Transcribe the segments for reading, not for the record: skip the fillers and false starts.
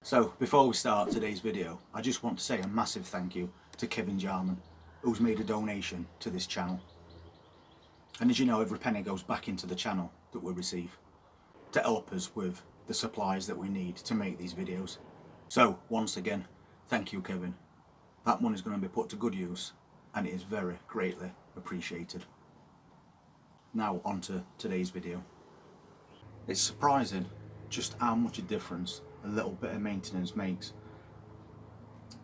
So before we start today's video, I just want to say a massive thank you to Kevin Jarman, who's made a donation to this channel. And as you know, every penny goes back into the channel that we receive to help us with the supplies that we need to make these videos. So once again, thank you, Kevin. That money is going to be put to good use and it is very greatly appreciated. Now on to today's video. It's surprising just how much a difference a little bit of maintenance makes.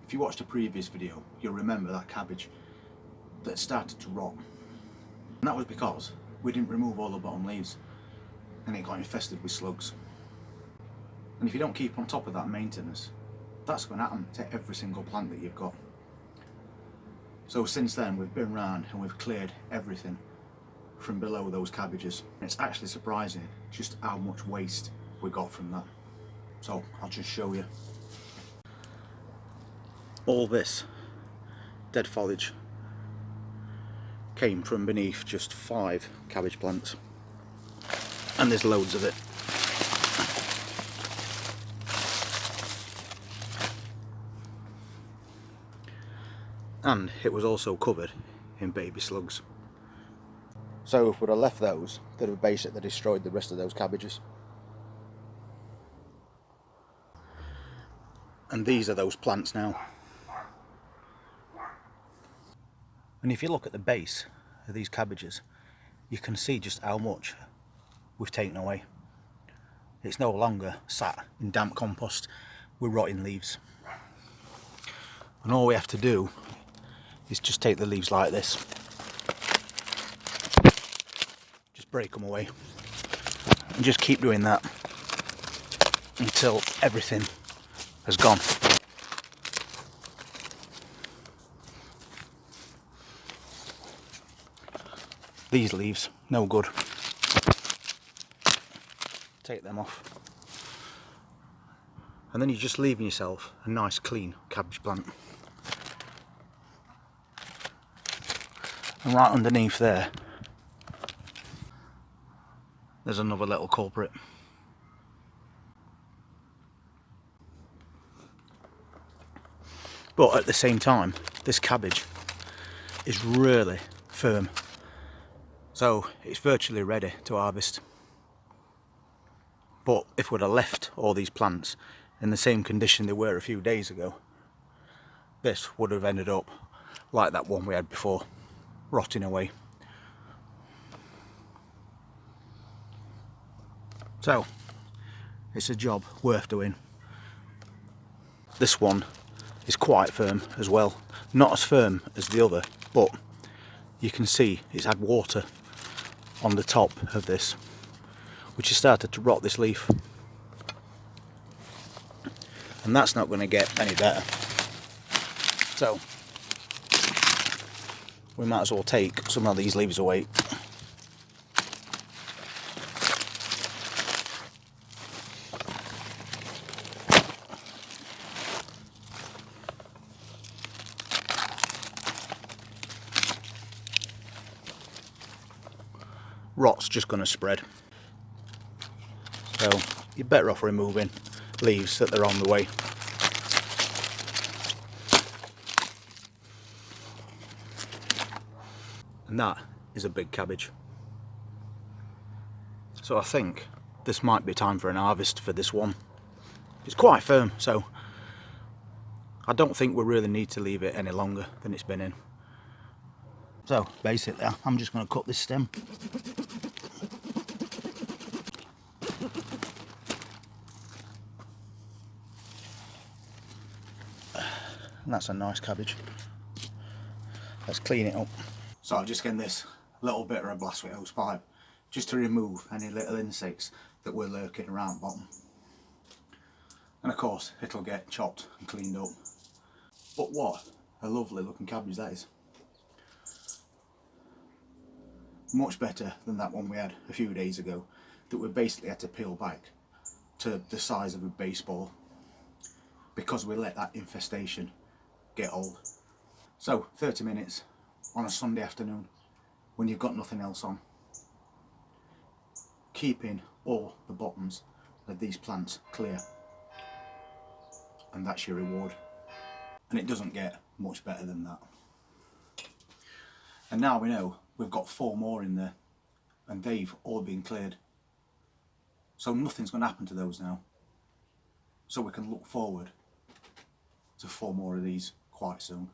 If you watched a previous video, you'll remember that cabbage that started to rot. And that was because we didn't remove all the bottom leaves and it got infested with slugs. And if you don't keep on top of that maintenance, that's going to happen to every single plant that you've got. So since then we've been round and we've cleared everything from below those cabbages. It's actually surprising just how much waste we got from that. So I'll just show you. All this dead foliage came from beneath just 5 cabbage plants, and there's loads of it. And it was also covered in baby slugs. So if we'd have left those, they'd have basically destroyed the rest of those cabbages. And these are those plants now. And if you look at the base of these cabbages, you can see just how much we've taken away. It's no longer sat in damp compost with rotting leaves. And all we have to do is just take the leaves like this. Just break them away. And just keep doing that until everything has gone. These leaves, no good. Take them off. And then you're just leaving yourself a nice clean cabbage plant. And right underneath there, there's another little culprit. But at the same time, this cabbage is really firm. So it's virtually ready to harvest. But if we'd have left all these plants in the same condition they were a few days ago, this would have ended up like that one we had before, rotting away. So it's a job worth doing. This one is quite firm as well. Not as firm as the other, but you can see it's had water on the top of this, which has started to rot this leaf. And that's not going to get any better. So we might as well take some of these leaves away. Rot's just going to spread. So you're better off removing leaves that are on the way. And that is a big cabbage. So I think this might be time for an harvest for this one. It's quite firm, so I don't think we really need to leave it any longer than it's been in. So basically I'm just going to cut this stem. And that's a nice cabbage. Let's clean it up. So I've just getting this little bit of a blast with hose pipe just to remove any little insects that were lurking around the bottom. And of course it'll get chopped and cleaned up. But what a lovely looking cabbage that is. Much better than that one we had a few days ago that we basically had to peel back to the size of a baseball because we let that infestation get old. So 30 minutes on a Sunday afternoon when you've got nothing else on, keeping all the bottoms of these plants clear. and that's your reward. And it doesn't get much better than that. And now we know we've got 4 more in there, and they've all been cleared. So nothing's going to happen to those now. So we can look forward to 4 more of these quite soon.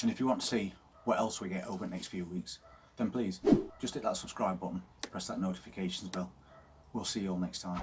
And if you want to see what else we get over the next few weeks, then please just hit that subscribe button, press that notifications bell. We'll see you all next time.